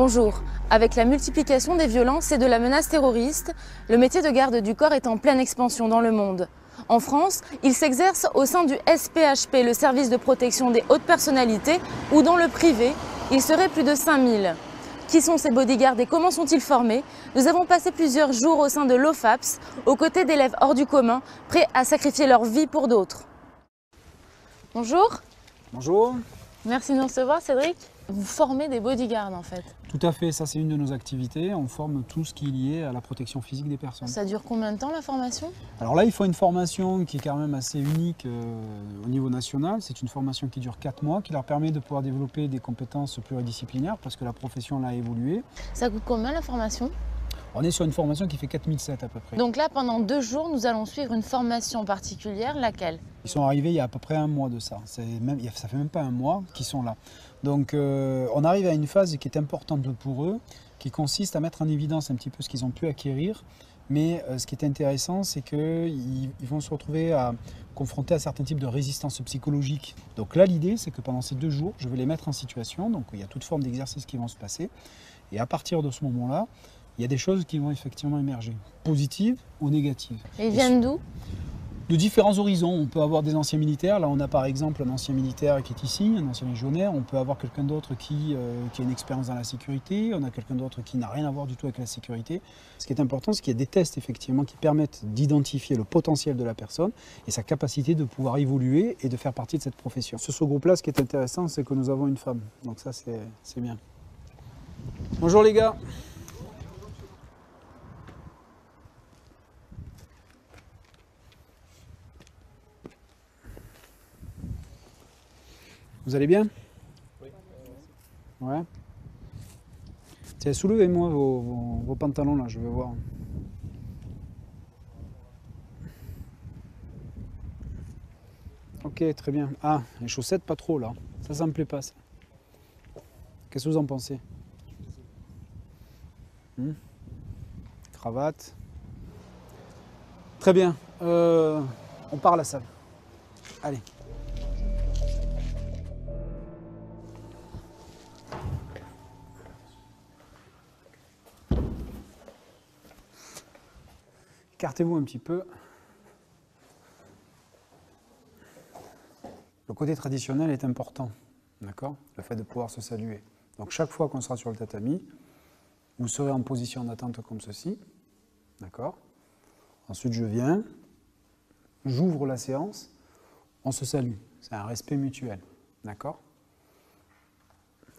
Bonjour. Avec la multiplication des violences et de la menace terroriste, le métier de garde du corps est en pleine expansion dans le monde. En France, il s'exerce au sein du SPHP, le service de protection des hautes personnalités, ou dans le privé, il serait plus de 5000. Qui sont ces bodyguards et comment sont-ils formés? Nous avons passé plusieurs jours au sein de l'OFAPS, aux côtés d'élèves hors du commun, prêts à sacrifier leur vie pour d'autres. Bonjour. Bonjour. Merci de nous recevoir, Cédric. Vous formez des bodyguards en fait. Tout à fait, ça c'est une de nos activités. On forme tout ce qui est lié à la protection physique des personnes. Ça dure combien de temps la formation? Alors là, il faut une formation qui est quand même assez unique au niveau national. C'est une formation qui dure 4 mois, qui leur permet de pouvoir développer des compétences pluridisciplinaires parce que la profession a évolué. Ça coûte combien la formation? On est sur une formation qui fait 4007 à peu près. Donc là, pendant 2 jours, nous allons suivre une formation particulière, laquelle? Ils sont arrivés il y a à peu près un mois de ça. Ça fait même pas un mois qu'ils sont là. Donc on arrive à une phase qui est importante pour eux, qui consiste à mettre en évidence un petit peu ce qu'ils ont pu acquérir. Mais ce qui est intéressant, c'est qu'ils vont se retrouver confrontés à certains types de résistance psychologique. Donc là, l'idée, c'est que pendant ces 2 jours, je vais les mettre en situation. Donc il y a toute forme d'exercices qui vont se passer. Et à partir de ce moment-là, il y a des choses qui vont effectivement émerger, positives ou négatives. Et ils viennent d'où? De différents horizons. On peut avoir des anciens militaires. Là, on a par exemple un ancien militaire qui est ici, un ancien légionnaire. On peut avoir quelqu'un d'autre qui a une expérience dans la sécurité. On a quelqu'un d'autre qui n'a rien à voir du tout avec la sécurité. Ce qui est important, c'est qu'il y a des tests effectivement qui permettent d'identifier le potentiel de la personne et sa capacité de pouvoir évoluer et de faire partie de cette profession. Sur ce groupe-là, ce qui est intéressant, c'est que nous avons une femme. Donc ça, c'est bien. Bonjour les gars. Vous allez bien? Oui. Ouais. Tiens, soulevez-moi vos pantalons là, je veux voir. Ok, très bien. Ah, les chaussettes pas trop là. Ça me plaît pas ça. Qu'est-ce que vous en pensez? Cravate. Très bien. On part à la salle. Allez. Écartez-vous un petit peu. Le côté traditionnel est important, d'accord? Le fait de pouvoir se saluer. Donc chaque fois qu'on sera sur le tatami, vous serez en position d'attente comme ceci, d'accord? Ensuite je viens, j'ouvre la séance, on se salue. C'est un respect mutuel, d'accord?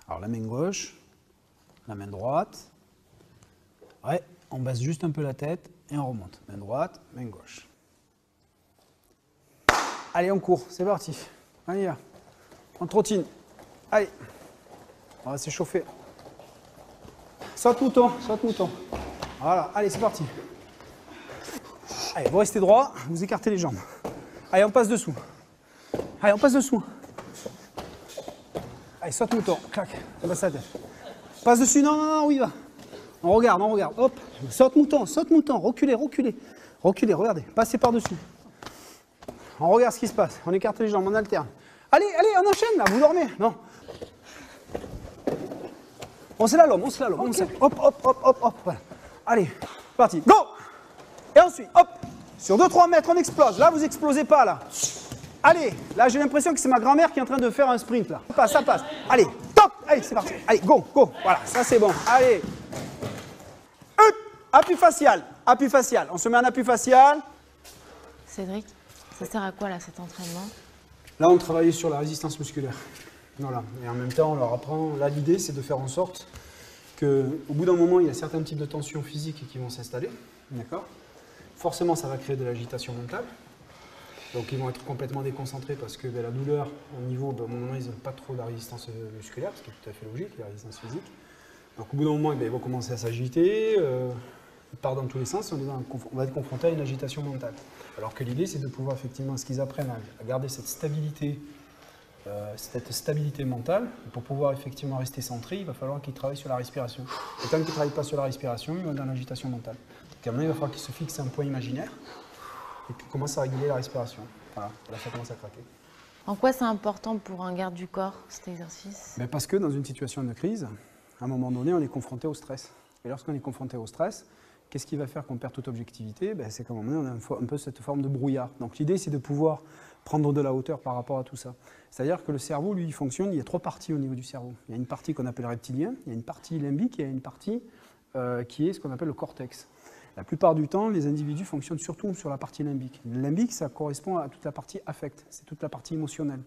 Alors la main gauche, la main droite, ouais, on baisse juste un peu la tête. Et on remonte. Main droite, main gauche. Allez, on court. C'est parti. Allez, là. On trottine. Allez. On va s'échauffer. Saute mouton, saute mouton. Voilà. Allez, c'est parti. Allez, vous restez droit. Vous écartez les jambes. Allez, on passe dessous. Allez, on passe dessous. Allez, saute mouton. Clac. On passe la tête. Passe dessus. Non, non, non. Où il va? On regarde, on regarde. Hop. Saute mouton, reculez, reculez. Reculez, regardez. Passez par-dessus. On regarde ce qui se passe. On écarte les jambes, on alterne. Allez, allez, on enchaîne là, vous dormez. Non. On slalom, on slalom. Okay. On slalom. Hop, hop, hop, hop, hop. Voilà. Allez, parti. Go! Et ensuite, hop. Sur 2-3 mètres, on explose. Là, vous explosez pas, là. Allez, là, j'ai l'impression que c'est ma grand-mère qui est en train de faire un sprint, là. Ça passe, ça passe. Allez, top. Allez, c'est parti. Allez, go, go. Voilà, ça c'est bon. Allez. Appui facial, appui facial. On se met en appui facial. Cédric, ça sert à quoi là cet entraînement? Là, on travaille sur la résistance musculaire. Voilà. Et en même temps, on leur apprend. Là, l'idée, c'est de faire en sorte qu'au bout d'un moment, il y a certains types de tensions physiques qui vont s'installer. D'accord? Forcément, ça va créer de l'agitation mentale. Donc, ils vont être complètement déconcentrés parce que la douleur, au niveau, au moment, ils n'ont pas trop de résistance musculaire, ce qui est tout à fait logique, la résistance physique. Donc, au bout d'un moment, ils vont commencer à s'agiter. Ils partent dans tous les sens, on va être confronté à une agitation mentale. Alors que l'idée, c'est de pouvoir effectivement, ce qu'ils apprennent à garder cette stabilité mentale. Et pour pouvoir effectivement rester centré, il va falloir qu'ils travaillent sur la respiration. Et tant qu'ils ne travaillent pas sur la respiration, ils vont dans l'agitation mentale. Donc à un moment, il va falloir qu'ils se fixent un point imaginaire et qu'ils commencent à réguler la respiration. Voilà, là ça commence à craquer. En quoi c'est important pour un garde du corps, cet exercice? Parce que dans une situation de crise, à un moment donné, on est confronté au stress. Et lorsqu'on est confronté au stress, qu'est-ce qui va faire qu'on perd toute objectivité? C'est qu'à un moment donné, on a un peu cette forme de brouillard. Donc l'idée, c'est de pouvoir prendre de la hauteur par rapport à tout ça. C'est-à-dire que le cerveau, lui, il fonctionne, il y a 3 parties au niveau du cerveau. Il y a une partie qu'on appelle reptilien, il y a une partie limbique et il y a une partie qui est ce qu'on appelle le cortex. La plupart du temps, les individus fonctionnent surtout sur la partie limbique. Le limbique, ça correspond à toute la partie affect, c'est toute la partie émotionnelle.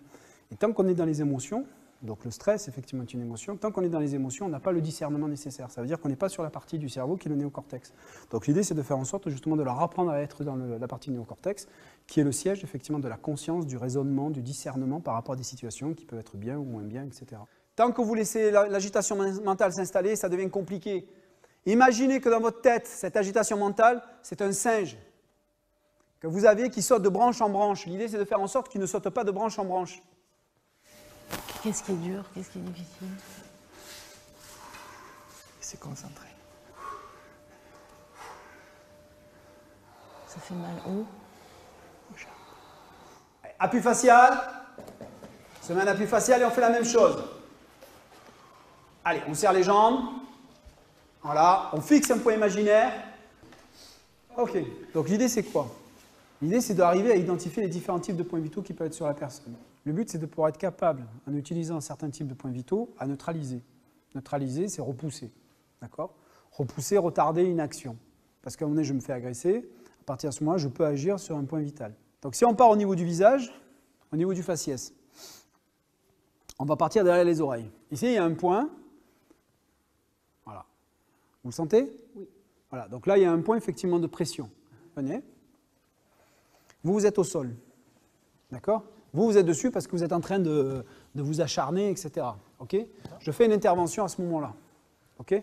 Et tant qu'on est dans les émotions, donc le stress, effectivement, est une émotion, tant qu'on est dans les émotions, on n'a pas le discernement nécessaire. Ça veut dire qu'on n'est pas sur la partie du cerveau qui est le néocortex. Donc l'idée, c'est de faire en sorte justement de leur apprendre à être dans la partie néocortex, qui est le siège, effectivement, de la conscience, du raisonnement, du discernement par rapport à des situations qui peuvent être bien ou moins bien, etc. Tant que vous laissez l'agitation mentale s'installer, ça devient compliqué. Imaginez que dans votre tête, cette agitation mentale, c'est un singe que vous avez qui saute de branche en branche. L'idée, c'est de faire en sorte qu'il ne saute pas de branche en branche. Qu'est-ce qui est dur? Qu'est-ce qui est difficile? C'est concentré. Ça fait mal où? Appui facial. Se met un appui facial et on fait la même chose. Allez, on serre les jambes. Voilà, on fixe un point imaginaire. Ok, donc l'idée c'est quoi? L'idée c'est d'arriver à identifier les différents types de points vitaux qui peuvent être sur la personne. Le but c'est de pouvoir être capable, en utilisant certains types de points vitaux, à neutraliser. Neutraliser, c'est repousser. D'accord? Repousser, retarder une action. Parce qu'à un moment donné, je me fais agresser, à partir de ce moment-là, je peux agir sur un point vital. Donc si on part au niveau du visage, au niveau du faciès, on va partir derrière les oreilles. Ici, il y a un point. Voilà. Vous le sentez? Oui. Voilà, donc là, il y a un point effectivement de pression. Venez. Vous êtes au sol. D'accord? Vous êtes dessus parce que vous êtes en train de vous acharner, etc. Ok? Je fais une intervention à ce moment-là. Ok?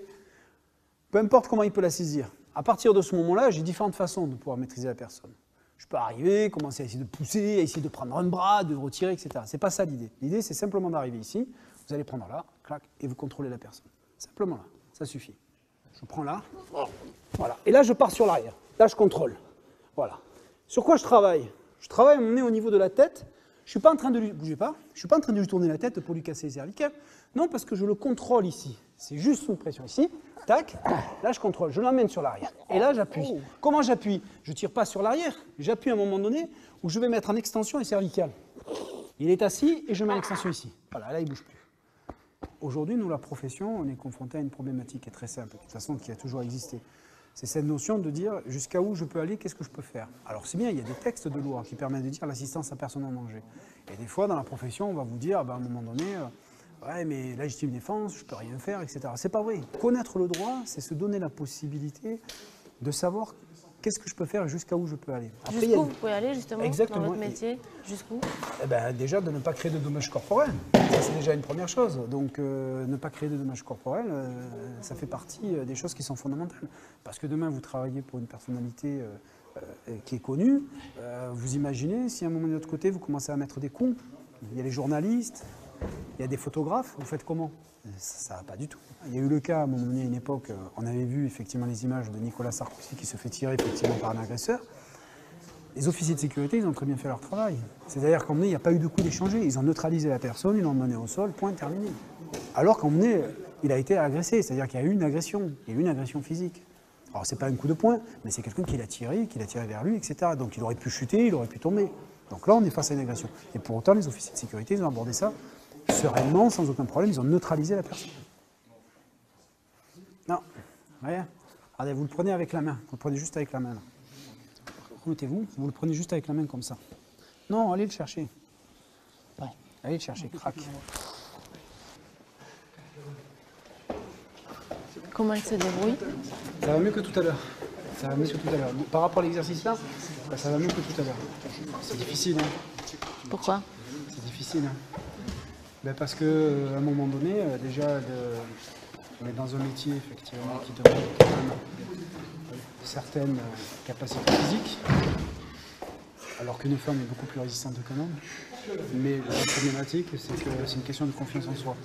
Peu importe comment il peut la saisir. À partir de ce moment-là, j'ai différentes façons de pouvoir maîtriser la personne. Je peux arriver, commencer à essayer de pousser, à essayer de prendre un bras, de retirer, etc. Ce n'est pas ça l'idée. L'idée, c'est simplement d'arriver ici. Vous allez prendre là, clac, et vous contrôlez la personne. Simplement là. Ça suffit. Je prends là. Voilà. Et là, je pars sur l'arrière. Là, je contrôle. Voilà. Sur quoi je travaille? Je travaille à mon nez au niveau de la tête. Je ne suis pas en train de lui... Bougez pas. Je ne suis pas en train de lui tourner la tête pour lui casser les cervicales. Non, parce que je le contrôle ici. C'est juste sous pression ici. Tac. Là, je contrôle. Je l'emmène sur l'arrière. Et là, j'appuie. Comment j'appuie? Je ne tire pas sur l'arrière. J'appuie à un moment donné où je vais mettre en extension les cervicales. Il est assis et je mets l'extension ici. Voilà, là, il ne bouge plus. Aujourd'hui, nous, la profession, on est confronté à une problématique qui est très simple, de toute façon, qui a toujours existé. C'est cette notion de dire jusqu'à où je peux aller, qu'est-ce que je peux faire. Alors c'est bien, il y a des textes de loi qui permettent de dire l'assistance à personne en danger. Et des fois, dans la profession, on va vous dire, à un moment donné, ouais, mais légitime défense, je peux rien faire, etc. C'est pas vrai. Connaître le droit, c'est se donner la possibilité de savoir qu'est-ce que je peux faire et jusqu'à où je peux aller. Jusqu'où vous pouvez aller, justement, exactement, dans votre métier? Jusqu'où? Déjà, de ne pas créer de dommages corporels. Ça, c'est déjà une première chose. Donc, ne pas créer de dommages corporels, ça fait partie des choses qui sont fondamentales. Parce que demain, vous travaillez pour une personnalité qui est connue. Vous imaginez, si à un moment de l'autre côté, vous commencez à mettre des coups, il y a les journalistes, il y a des photographes, vous faites comment? Ça ne va pas du tout. Il y a eu le cas, à un moment donné, à une époque, on avait vu effectivement les images de Nicolas Sarkozy qui se fait tirer effectivement par un agresseur. Les officiers de sécurité, ils ont très bien fait leur travail. C'est-à-dire qu'à un moment donné, il n'y a pas eu de coup d'échanger. Ils ont neutralisé la personne, ils l'ont emmené au sol, point, terminé. Alors qu'à un moment donné, il a été agressé. C'est-à-dire qu'il y a eu une agression. Il y a eu une agression physique. Alors, ce n'est pas un coup de poing, mais c'est quelqu'un qui l'a tiré vers lui, etc. Donc, il aurait pu chuter, il aurait pu tomber. Donc là, on est face à une agression. Et pour autant, les officiers de sécurité, ils ont abordé ça sereinement, sans aucun problème. Ils ont neutralisé la personne. Non, rien. Regardez, vous le prenez avec la main. Vous le prenez juste avec la main, là. Remettez-vous, vous le prenez juste avec la main comme ça. Non, allez le chercher. Ouais. Allez le chercher, crac. Comment il se débrouille? Ça va mieux que tout à l'heure. Ça va mieux que tout à l'heure. Par rapport à l'exercice là, ça va mieux que tout à l'heure. C'est difficile. Hein. Pourquoi? C'est difficile. Hein. Parce qu'à un moment donné, déjà, on est dans un métier effectivement qui demande quand même certaines capacités physiques, alors qu'une femme est beaucoup plus résistante qu'un homme. Mais la problématique, c'est que c'est une question de confiance en soi.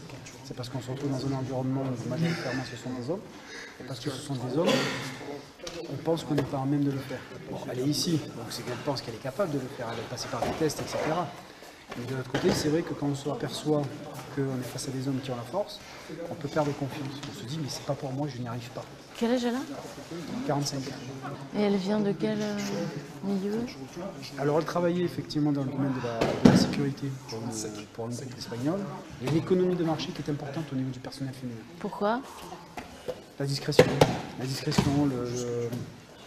C'est parce qu'on se retrouve dans un environnement où majoritairement ce sont des hommes, et parce que ce sont des hommes, on pense qu'on n'est pas en même de le faire. Bon, elle est ici, donc c'est qu'elle pense qu'elle est capable de le faire, elle est passée par des tests, etc. Mais de l'autre côté, c'est vrai que quand on s'aperçoit qu'on est face à des hommes qui ont la force, on peut perdre confiance. On se dit, mais c'est pas pour moi, je n'y arrive pas. Quel âge elle a? 45. Et elle vient de quel milieu? Alors elle travaillait effectivement dans le domaine de la sécurité pour un groupe espagnol. Il y a une économie de marché qui est importante au niveau du personnel féminin. Pourquoi? La discrétion,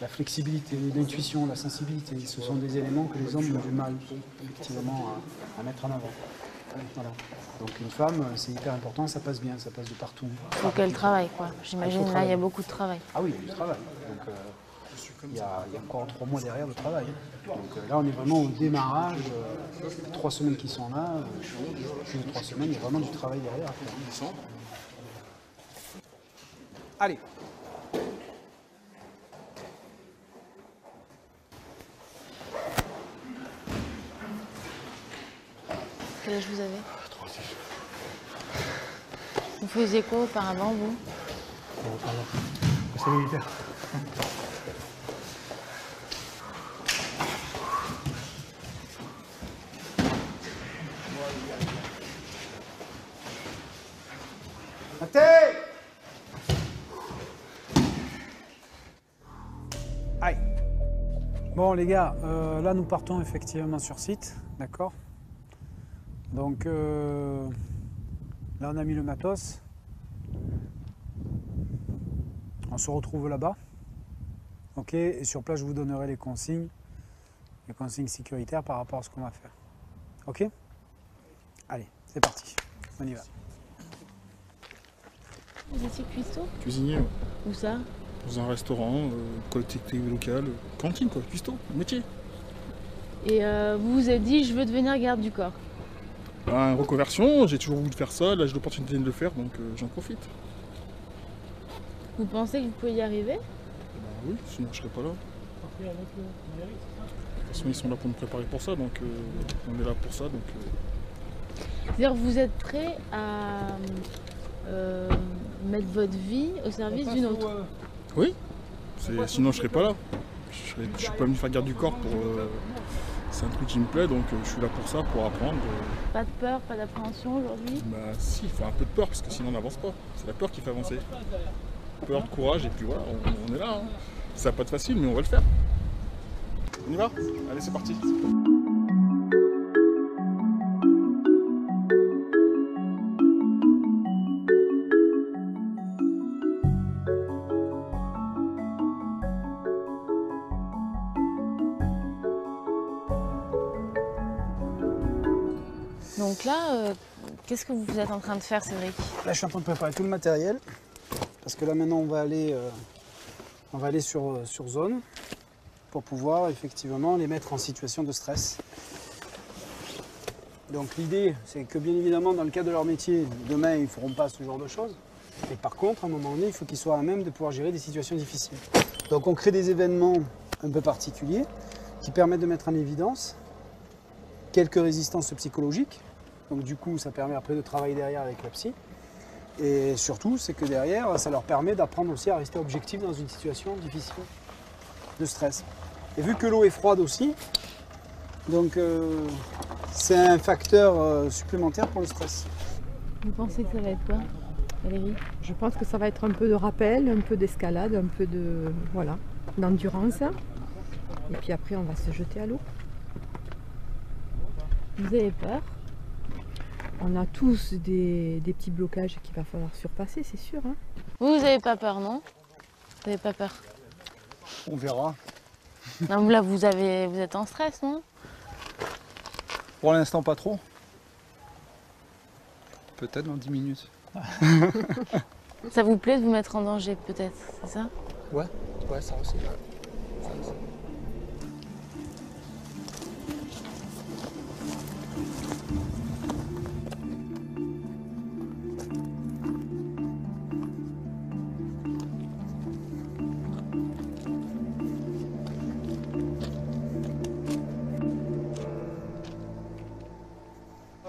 la flexibilité, l'intuition, la sensibilité, ce sont des éléments que les hommes ont du mal effectivement à mettre en avant. Voilà. Donc une femme, c'est hyper important, ça passe bien, ça passe de partout. Il faut qu'elle travaille, quoi. J'imagine là, il y a beaucoup de travail. Ah oui, il y a du travail. Donc il y a encore 3 mois derrière de travail. Donc là, on est vraiment au démarrage. 3 semaines qui sont là, plus de 3 semaines, il y a vraiment du travail derrière. Allez. Quel âge vous avez? 36. Vous faisiez quoi auparavant, vous? C'est militaire. Aïe. Bon les gars, là nous partons effectivement sur site, d'accord? Donc là on a mis le matos. On se retrouve là-bas. Ok, et sur place je vous donnerai les consignes sécuritaires par rapport à ce qu'on va faire. Ok? Allez, c'est parti, on y va. Vous étiez cuistot? Cuisinier, ouais. Où ça? Dans un restaurant, collectivité locale, cantine quoi, cuistot, métier. Et vous vous êtes dit, je veux devenir garde du corps? Ben, reconversion, j'ai toujours voulu faire ça, là j'ai l'opportunité de le faire donc j'en profite. Vous pensez que vous pouvez y arriver? Ben oui, sinon je serais pas là. De toute façon ils sont là pour me préparer pour ça donc on est là pour ça donc. C'est-à-dire vous êtes prêt à mettre votre vie au service d'une autre? Oui, sinon je serais pas là. Je suis pas venu faire garde du corps pour. C'est un truc qui me plaît donc je suis là pour ça, pour apprendre. Pas de peur, pas d'appréhension aujourd'hui? Bah si, il faut un peu de peur parce que sinon on n'avance pas. C'est la peur qui fait avancer. Peur, de courage et puis voilà, on est là. Hein. Ça va pas être facile mais on va le faire. On y va? Allez c'est parti. Donc là, qu'est-ce que vous êtes en train de faire, Cédric? Là je suis en train de préparer tout le matériel. Parce que là maintenant on va aller sur zone pour pouvoir effectivement les mettre en situation de stress. Donc l'idée c'est que bien évidemment dans le cadre de leur métier, demain ils ne feront pas ce genre de choses. Et par contre à un moment donné il faut qu'ils soient à même de pouvoir gérer des situations difficiles. Donc on crée des événements un peu particuliers qui permettent de mettre en évidence quelques résistances psychologiques. Donc du coup ça permet après de travailler derrière avec la psy. Et surtout, c'est que derrière, ça leur permet d'apprendre aussi à rester objectif dans une situation difficile de stress. Et vu que l'eau est froide aussi, donc c'est un facteur supplémentaire pour le stress. Vous pensez que ça va être quoi, Valérie? Je pense que ça va être un peu de rappel, un peu d'escalade, un peu de voilà, d'endurance. Et puis après, on va se jeter à l'eau. Vous avez peur? On a tous des petits blocages qu'il va falloir surpasser, c'est sûr. Hein. Vous n'avez pas peur, non? Vous n'avez pas peur? On verra. Non, là, vous êtes en stress, non? Pour l'instant, pas trop. Peut-être dans 10 minutes. Ça vous plaît de vous mettre en danger, peut-être, c'est ça? Ouais, ça aussi.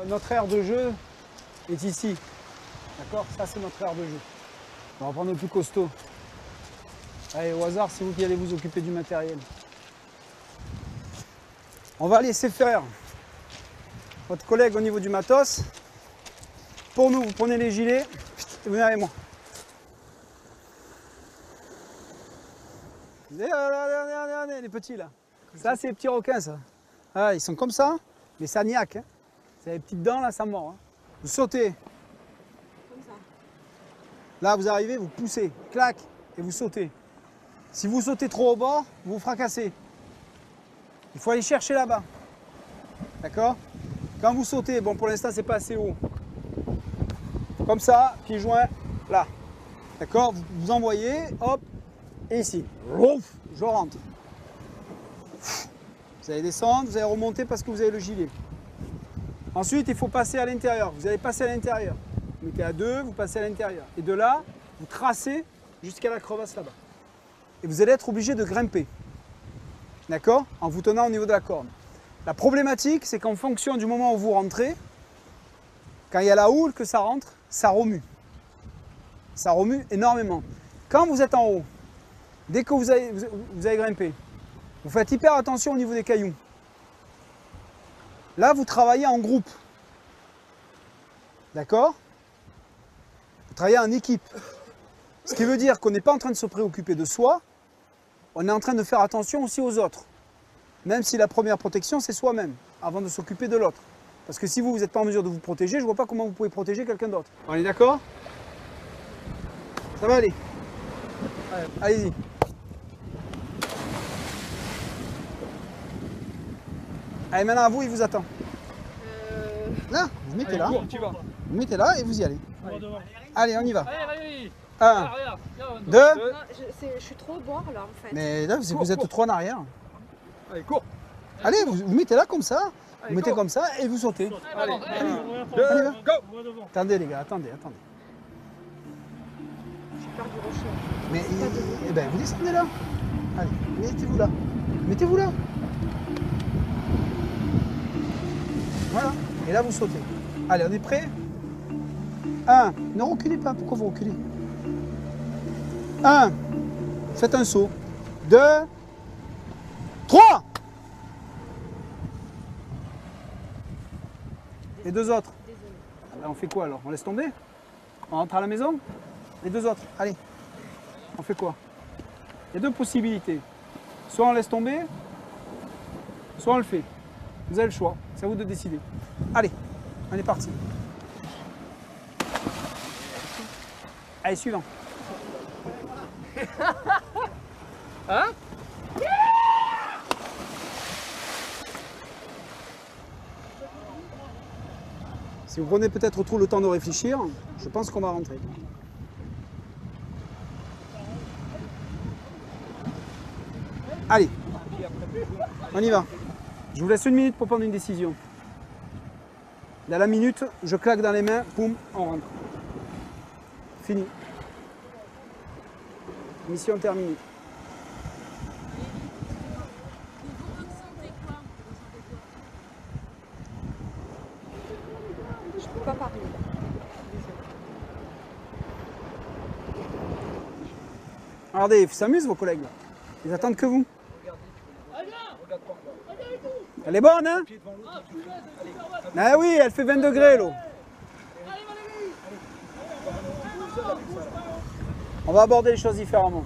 Notre aire de jeu est ici. D'accord? Ça, c'est notre aire de jeu. On va prendre le plus costaud. Allez, au hasard, c'est vous qui allez vous occuper du matériel. On va laisser faire votre collègue au niveau du matos. Pour nous, vous prenez les gilets et vous venez avec moi. Les petits là. Ça, c'est les petits requins, ça. Ah, ils sont comme ça, mais ça niaque. Hein. C'est les petites dents là, ça mord. Hein. Vous sautez. Comme ça. Là, vous arrivez, vous poussez, clac, et vous sautez. Si vous sautez trop au bord, vous vous fracassez. Il faut aller chercher là-bas. D'accord? Quand vous sautez, bon, pour l'instant, c'est pas assez haut. Comme ça, pieds joints, là. D'accord? Vous envoyez, hop, et ici. Je rentre. Vous allez descendre, vous allez remonter parce que vous avez le gilet. Ensuite, il faut passer à l'intérieur. Vous allez passer à l'intérieur. Vous mettez à deux, vous passez à l'intérieur. Et de là, vous tracez jusqu'à la crevasse là-bas. Et vous allez être obligé de grimper. D'accord? En vous tenant au niveau de la corde. La problématique, c'est qu'en fonction du moment où vous rentrez, quand il y a la houle que ça rentre, ça remue. Ça remue énormément. Quand vous êtes en haut, dès que vous avez grimpé, vous faites hyper attention au niveau des cailloux. Là, vous travaillez en groupe. D'accord? Vous travaillez en équipe. Ce qui veut dire qu'on n'est pas en train de se préoccuper de soi, on est en train de faire attention aussi aux autres. Même si la première protection, c'est soi-même, avant de s'occuper de l'autre. Parce que si vous n'êtes pas en mesure de vous protéger, je ne vois pas comment vous pouvez protéger quelqu'un d'autre. On est d'accord? Ça va aller? Allez-y. Allez, maintenant à vous, il vous attend. Là, vous mettez là. Vous mettez là et vous y allez. Allez, on y va. 1, 2. Je suis trop au bord là en fait. Mais là, vous êtes trop en arrière. Allez, cours. Allez, vous mettez là comme ça. Vous mettez comme ça et vous sautez. Allez, Allez, va. Attendez les gars, attendez. J'ai peur du rocher. Mais eh ben, vous descendez là. Allez, mettez-vous là. Mettez-vous là. Voilà. Et là, vous sautez. Allez, on est prêt? 1. Ne reculez pas. Pourquoi vous reculez? 1. Faites un saut. 2. 3. Les deux autres. Alors, on fait quoi alors? On laisse tomber? On rentre à la maison? Les deux autres. Allez. On fait quoi? Il y a deux possibilités. Soit on laisse tomber, soit on le fait. Vous avez le choix. C'est à vous de décider. Allez, on est parti. Allez, suivant. Hein? Si vous prenez peut-être trop le temps de réfléchir, je pense qu'on va rentrer. Allez, on y va. Je vous laisse 1 minute pour prendre une décision. Dans la minute, je claque dans les mains, boum, on rentre. Fini. Mission terminée. Je peux pas parler. Regardez, ils s'amusent vos collègues. Ils attendent que vous. Elle est bonne, hein? Ah oui, elle fait 20 degrés, l'eau. On va aborder les choses différemment.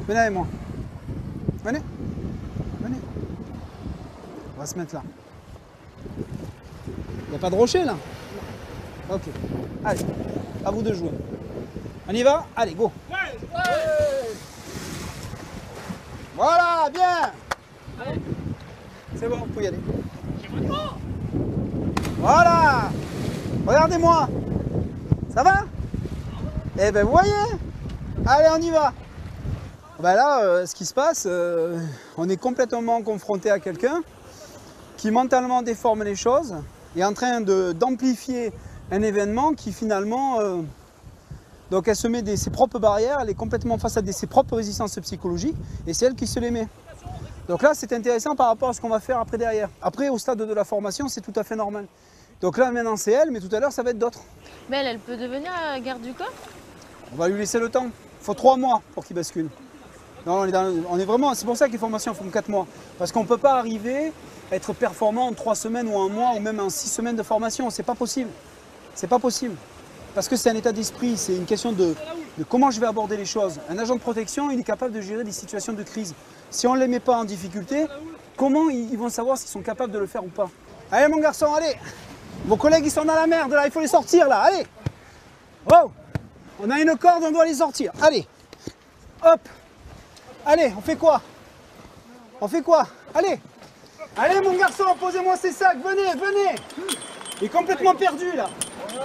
Venez avec moi. Venez. Venez. On va se mettre là. Il n'y a pas de rocher, là? Ok. Allez, à vous de jouer. On y va? Allez, go. Voilà, bien. C'est bon, vous pouvez y aller. Voilà. Regardez-moi. Ça va? Eh ben, vous voyez? Allez, on y va. Ben là, ce qui se passe, on est complètement confronté à quelqu'un qui mentalement déforme les choses et est en train d'amplifier un événement qui finalement... donc elle se met ses propres barrières, elle est complètement face à ses propres résistances psychologiques et c'est elle qui se les met. Donc là, c'est intéressant par rapport à ce qu'on va faire après derrière. Après, au stade de la formation, c'est tout à fait normal. Donc là, maintenant, c'est elle, mais tout à l'heure, ça va être d'autres. Mais elle peut devenir garde du corps? On va lui laisser le temps. Il faut 3 mois pour qu'il bascule. Non, on est vraiment, c'est pour ça que les formations font 4 mois. Parce qu'on ne peut pas arriver à être performant en 3 semaines ou 1 mois ou même en 6 semaines de formation. C'est pas possible. C'est pas possible. Parce que c'est un état d'esprit, c'est une question de comment je vais aborder les choses. Un agent de protection, il est capable de gérer des situations de crise. Si on ne les met pas en difficulté, comment ils vont savoir s'ils sont capables de le faire ou pas? Allez mon garçon, allez! Vos collègues ils sont dans la merde là, il faut les sortir là, allez! Oh! On a une corde, on doit les sortir. Allez! Hop! Allez, on fait quoi? On fait quoi? Allez! Allez mon garçon, posez-moi ces sacs, venez, venez! Il est complètement perdu là. Il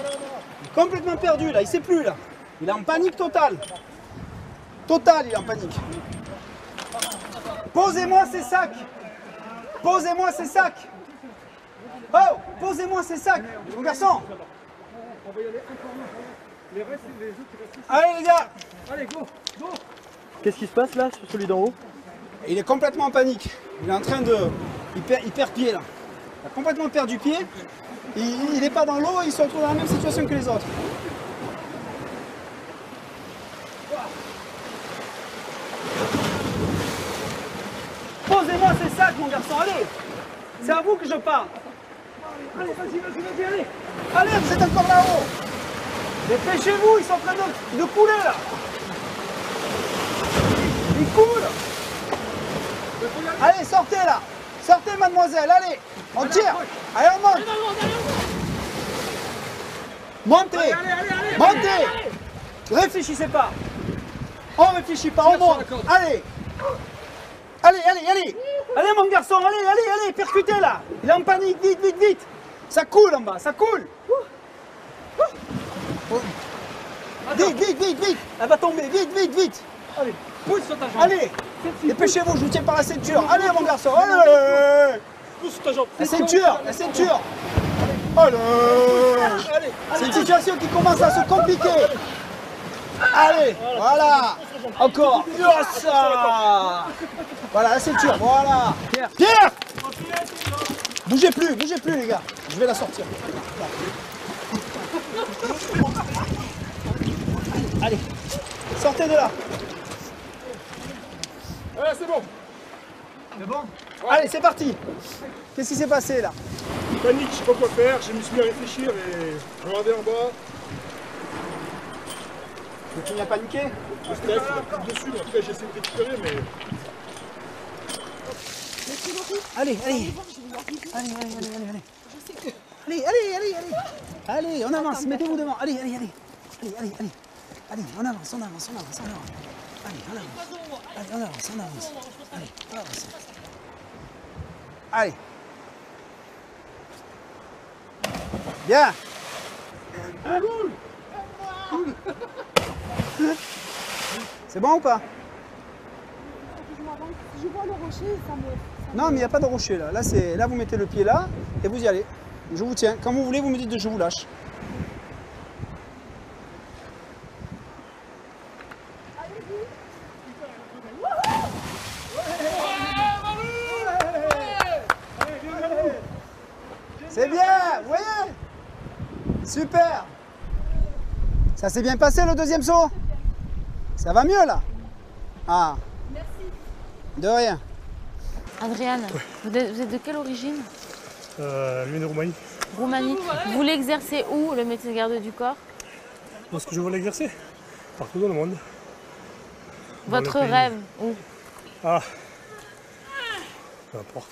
est complètement perdu là, il sait plus là. Il est en panique totale. Total, il est en panique. Posez-moi ces sacs! Posez-moi ces sacs! Oh! Posez-moi ces sacs! Mon garçon! Allez les gars! Allez, go, go. Qu'est-ce qui se passe là sur celui d'en haut? Il est complètement en panique. Il est en train de... Il perd pied là. Il a complètement perdu pied. Il n'est pas dans l'eau, il se retrouve dans la même situation que les autres. Posez-moi ces sacs mon garçon, allez! C'est à vous que je parle. Allez, vas-y, allez. Allez, vous êtes encore là-haut. Dépêchez-vous, ils sont en train de couler là. Ils coulent. Allez, sortez là. Sortez mademoiselle, allez. On tire. Allez, on monte. Montez. Montez. Réfléchissez pas. On réfléchit pas, on monte. Allez. Allez. Allez mon garçon, allez, percutez là. Il est en panique, vite. Ça coule en bas, ça coule. Vite. Elle va tomber, vite. Allez, pousse sur ta jambe. Allez, dépêchez-vous, je vous tiens par la ceinture. Allez mon garçon, allez. Pousse sur ta jambe. La ceinture. Allez. C'est une situation qui commence à se compliquer. Allez, voilà. Encore. Ça. Voilà, la ceinture, voilà. Pierre. Bougez plus les gars. Je vais la sortir. Allez, sortez de là. Ouais, c'est bon. C'est bon? Allez, c'est parti. Qu'est-ce qui s'est passé là? Panique, je sais pas quoi faire, je me suis mis à réfléchir et je regardais en bas. Tu continues à paniquer? Le stress, il a pris dessus, mais après j'essaie de récupérer, mais... Allez. Allez, on avance, mettez-vous devant. Allez, on avance. Allez. Bien. C'est bon ou pas? Je vois le rocher, ça me... Non, mais il n'y a pas de rocher là. Là, vous mettez le pied là et vous y allez. Je vous tiens. Quand vous voulez, vous me dites de je vous lâche. C'est bien, vous voyez? Super. Ça s'est bien passé le deuxième saut? Ça va mieux là? Ah. Merci. De rien. Adriane, vous êtes de quelle origine? Lui de Roumanie. Roumanie. Vous voulez exercer où le métier de garde du corps? Parce que je veux l'exercer. Partout dans le monde. Votre rêve où? Ah. Peu importe.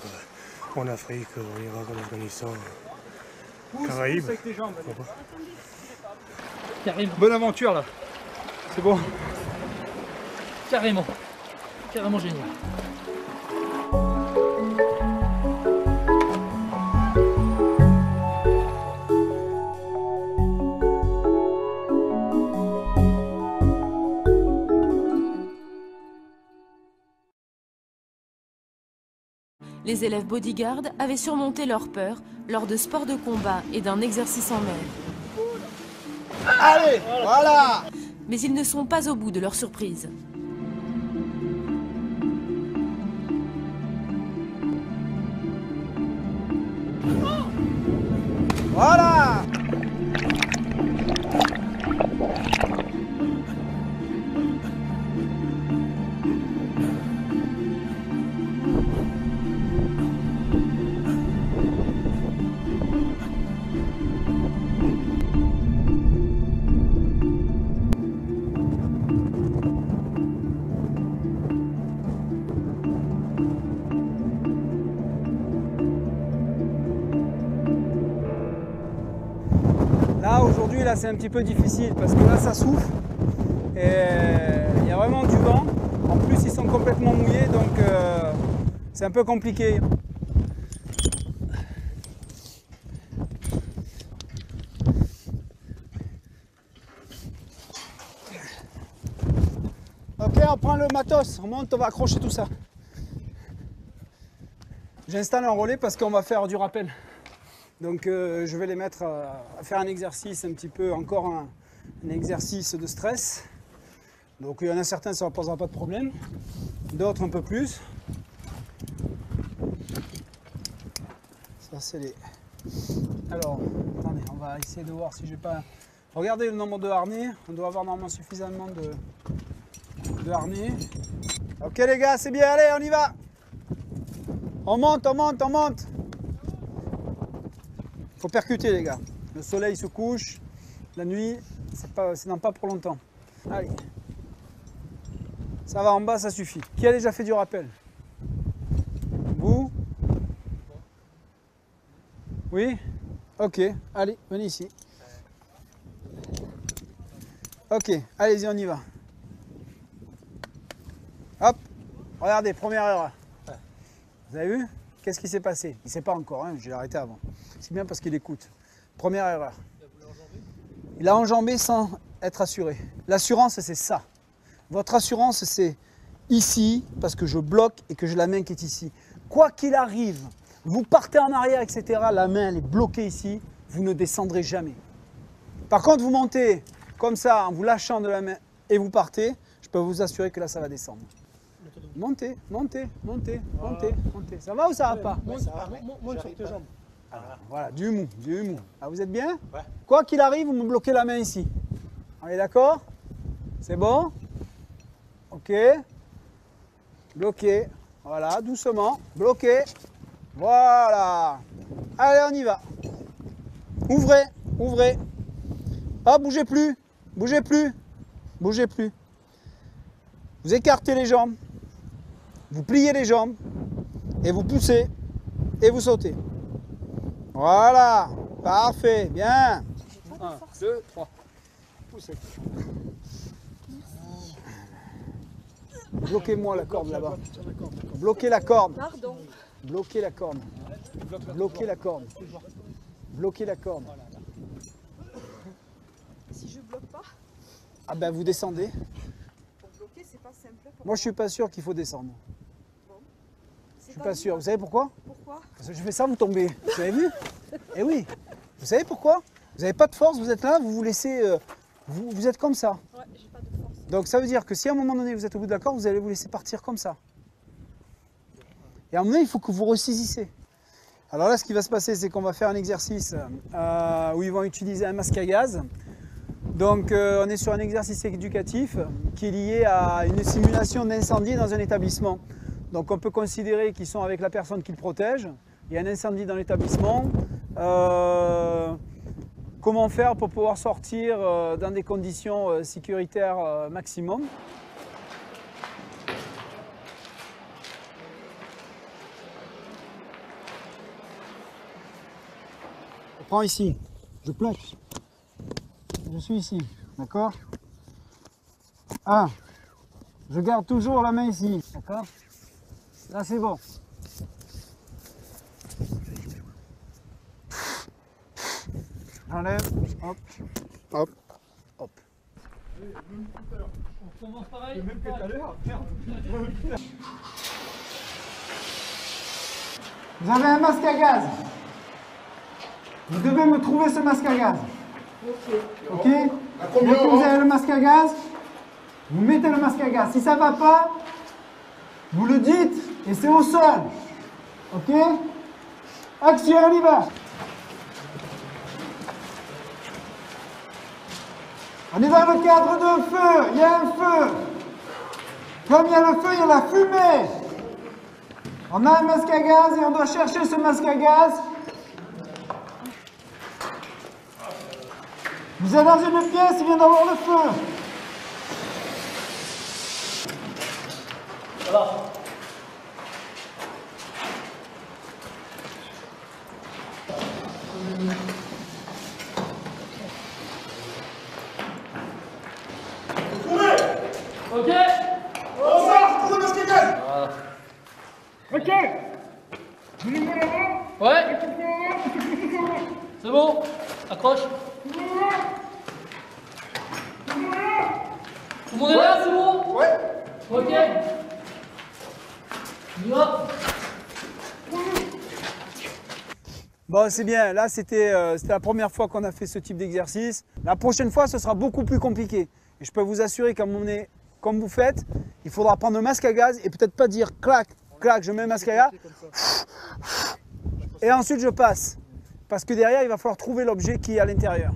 En Afrique, en Irak, en Afghanistan, Caraïbes. Avec tes jambes. Pourquoi pas. Carrément. Bonne aventure là. C'est bon. Carrément génial. Les élèves bodyguards avaient surmonté leur peur lors de sports de combat et d'un exercice en mer. Allez, voilà. Mais ils ne sont pas au bout de leur surprise. Voilà. aujourd'hui, là, c'est un petit peu difficile parce que là, ça souffle. Et il y a vraiment du vent. En plus, ils sont complètement mouillés, donc c'est un peu compliqué. Ok, on prend le matos, on monte, on va accrocher tout ça. J'installe un relais parce qu'on va faire du rappel. Donc je vais les mettre à faire un exercice un petit peu, encore un exercice de stress. Donc il y en a certains, ça ne posera pas de problème. D'autres un peu plus. Ça c'est les... Alors, attendez, on va essayer de voir si j'ai pas... Regardez le nombre de harnais, on doit avoir normalement suffisamment de harnais. Ok les gars, c'est bien, allez, on y va. On monte, on monte, on monte. Faut percuter les gars. Le soleil se couche, la nuit, c'est dans pas pour longtemps. Allez. Ça va en bas, ça suffit. Qui a déjà fait du rappel? Vous? Oui? Ok, allez, venez ici. Ok, allez-y, on y va. Hop, regardez, première erreur. Vous avez vu? Qu'est-ce qui s'est passé? Il ne sait pas encore, hein, j'ai arrêté avant. C'est bien parce qu'il écoute. Première erreur. Il a enjambé sans être assuré. L'assurance, c'est ça. Votre assurance, c'est ici, parce que je bloque et que j'ai la main qui est ici. Quoi qu'il arrive, vous partez en arrière, etc., la main elle est bloquée ici, vous ne descendrez jamais. Par contre, vous montez comme ça, en vous lâchant de la main, et vous partez, je peux vous assurer que là, ça va descendre. Montez, montez, montez, montez, montez. Ça va ou ça va pas? Monte sur tes jambes. Voilà, du mou, du mou. Ah, vous êtes bien? Ouais. Quoi qu'il arrive, vous me bloquez la main ici. On est d'accord? C'est bon? Ok. Bloqué. Voilà, doucement. Bloqué. Voilà. Allez, on y va. Ouvrez, ouvrez. Ah, bougez plus. Bougez plus. Bougez plus. Vous écartez les jambes. Vous pliez les jambes. Et vous poussez. Et vous sautez. Voilà. Parfait. Bien. 1, 2, 3. Poussez. Bloquez-moi la corde là-bas. Bloquez la corde. Pardon. Bloquez la corde. Bloquez la corde. Bloquez la corde. Si je bloque pas, Ah ben vous descendez. pour bloquer, c'est pas simple. Moi je suis pas sûr qu'il faut descendre. Je suis pas sûr. Vous savez pourquoi? Pourquoi? Parce que je fais ça, vous tombez. Vous avez vu? Eh oui. Vous savez pourquoi? Vous n'avez pas de force, vous êtes là, vous vous laissez... vous êtes comme ça. Ouais, j'ai pas de force. Donc ça veut dire que si à un moment donné vous êtes au bout de la corde, vous allez vous laisser partir comme ça. Et à un moment donné, il faut que vous ressaisissez. Alors là, ce qui va se passer, c'est qu'on va faire un exercice où ils vont utiliser un masque à gaz. Donc on est sur un exercice éducatif qui est lié à une simulation d'incendie dans un établissement. Donc on peut considérer qu'ils sont avec la personne qui le protège. Il y a un incendie dans l'établissement. Comment faire pour pouvoir sortir dans des conditions sécuritaires maximum. Je prends ici, je plaque. Je suis ici, d'accord? 1. Je garde toujours la main ici, d'accord? Là c'est bon. J'enlève, hop, hop, hop. On commence pareil. Même que tout à l'heure. Vous avez un masque à gaz. Vous devez me trouver ce masque à gaz. Ok. Dès que vous avez le masque à gaz, vous mettez le masque à gaz. Si ça ne va pas, vous le dites et c'est au sol. Ok. Action, on y va. On est dans le cadre d'un feu. Il y a un feu. Comme il y a le feu, il y a la fumée. On a un masque à gaz et on doit chercher ce masque à gaz. Vous êtes dans une pièce, il vient d'avoir le feu. Voilà. Ok. Ouais. C'est bon. Accroche. Tout le monde est là, c'est bon? Ouais. Ok. On y va. Bon, c'est bien. Là, c'était la première fois qu'on a fait ce type d'exercice. La prochaine fois, ce sera beaucoup plus compliqué. Et je peux vous assurer, comme vous faites, il faudra prendre le masque à gaz et peut-être pas dire clac, clac, je mets le masque à gaz. Et ensuite, je passe. Parce que derrière, il va falloir trouver l'objet qui est à l'intérieur.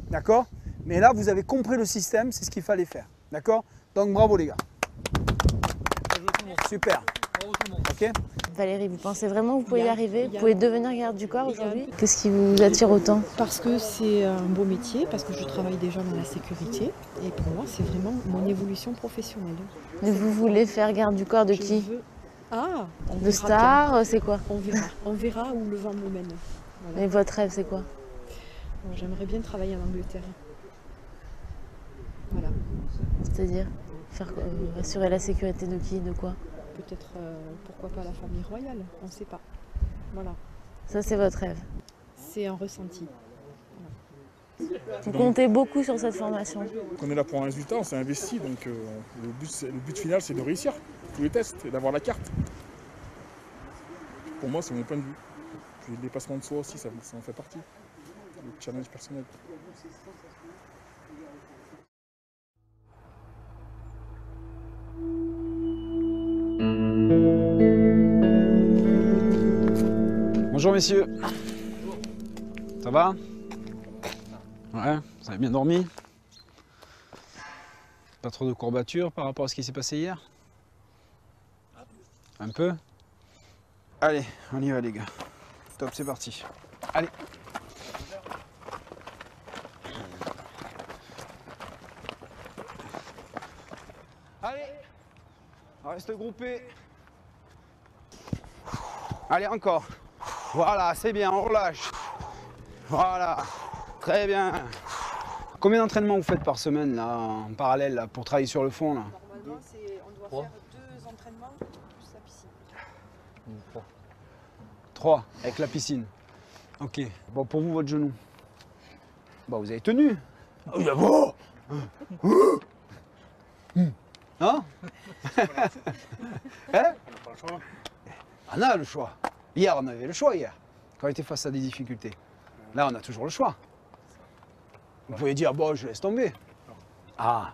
D'accord? Mais là, vous avez compris le système, c'est ce qu'il fallait faire. D'accord? Donc, bravo les gars. Super. Ok? Valérie, vous pensez vraiment que vous pouvez y arriver? Vous pouvez devenir garde du corps aujourd'hui? Qu'est-ce qui vous attire autant? Parce que c'est un beau métier, parce que je travaille déjà dans la sécurité. Et pour moi, c'est vraiment mon évolution professionnelle. Mais vous voulez faire garde du corps de qui? Ah, on De verra star, bien. c'est quoi? On verra où le vent me mène. Voilà. Et votre rêve, c'est quoi? Alors, j'aimerais bien travailler en Angleterre. Voilà. C'est-à-dire assurer la sécurité de qui? De quoi? Peut-être, pourquoi pas la famille royale, on ne sait pas. Voilà. Ça, c'est votre rêve. C'est un ressenti. Vous comptez beaucoup sur cette formation. On est là pour un résultat, on s'est investi, donc le but final c'est de réussir tous les tests et d'avoir la carte. Pour moi, c'est mon point de vue. Puis le dépassement de soi aussi, ça en fait partie. Le challenge personnel. Bonjour messieurs. Ça va? Ouais, vous avez bien dormi? Pas trop de courbatures par rapport à ce qui s'est passé hier? Un peu? Allez, on y va les gars. Top, c'est parti. Allez. Allez. On reste groupé. Allez, encore. Voilà, c'est bien, on relâche. Voilà, très bien. Combien d'entraînements vous faites par semaine là, en parallèle là, pour travailler sur le fond là? Normalement, on doit faire 2 entraînements plus la piscine. 3 avec la piscine. Ok. Bon, pour vous, votre genou. Bon, vous avez tenu. Bon. Non? Hein? On a le choix. Hier, on avait le choix hier, quand on était face à des difficultés. Là, on a toujours le choix. Vous pouvez dire, bon, je laisse tomber. Ah.